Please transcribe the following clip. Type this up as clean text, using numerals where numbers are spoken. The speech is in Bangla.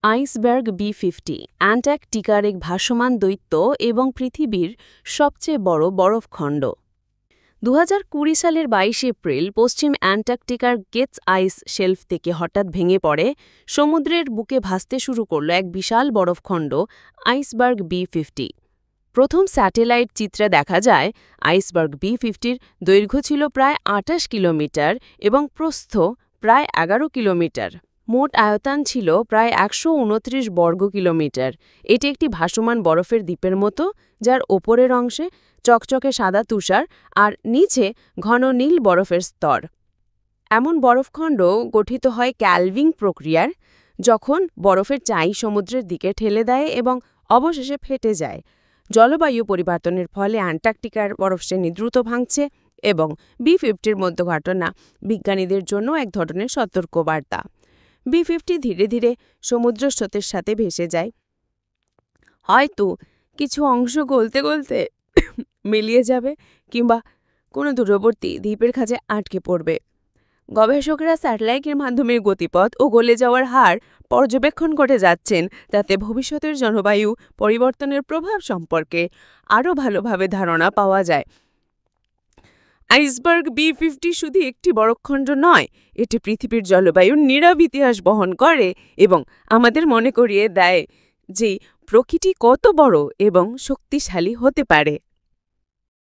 আইসবার্গ বি-50 অ্যান্টার্কটিকার এক ভাসমান দৈত্য এবং পৃথিবীর সবচেয়ে বড় বরফখণ্ড। 2020 সালের 22 এপ্রিল পশ্চিম অ্যান্টার্কটিকার গেটস আইস শেলফ থেকে হঠাৎ ভেঙে পড়ে সমুদ্রের বুকে ভাসতে শুরু করল এক বিশাল বরফখণ্ড আইসবার্গ বি-50। প্রথম স্যাটেলাইট চিত্রে দেখা যায় আইসবার্গ বি-50-র দৈর্ঘ্য ছিল প্রায় 28 কিলোমিটার এবং প্রস্থ প্রায় 11 কিলোমিটার। মোট আয়তন ছিল প্রায় 129 বর্গ কিলোমিটার। এটি একটি ভাসমান বরফের দ্বীপের মতো, যার ওপরের অংশে চকচকে সাদা তুষার আর নিচে ঘন নীল বরফের স্তর। এমন বরফখণ্ড গঠিত হয় ক্যালভিং প্রক্রিয়ার, যখন বরফের চাই সমুদ্রের দিকে ঠেলে দেয় এবং অবশেষে ফেটে যায়। জলবায়ু পরিবর্তনের ফলে অ্যান্টার্কটিকার বরফশ্রেণী দ্রুত ভাঙছে এবং বি-50-র মতো ঘটনা বিজ্ঞানীদের জন্য এক ধরনের সতর্কবার্তা। বি-50 ধীরে ধীরে সমুদ্র স্রোতের সাথে ভেসে যায়। হয়তো কিছু অংশ গলতে গলতে মিলিয়ে যাবে কিংবা কোনো দূরবর্তী দ্বীপের কাছে আটকে পড়বে। গবেষকরা স্যাটেলাইটের মাধ্যমে গতিপথ ও গলে যাওয়ার হার পর্যবেক্ষণ করে যাচ্ছেন, যাতে ভবিষ্যতের জলবায়ু পরিবর্তনের প্রভাব সম্পর্কে আরও ভালোভাবে ধারণা পাওয়া যায়। আইসবার্গ বি-50 শুধু একটি বরফখণ্ড নয়, এটি পৃথিবীর জলবায়ুর নীরব ইতিহাস বহন করে এবং আমাদের মনে করিয়ে দেয় যে প্রকৃতি কত বড় এবং শক্তিশালী হতে পারে।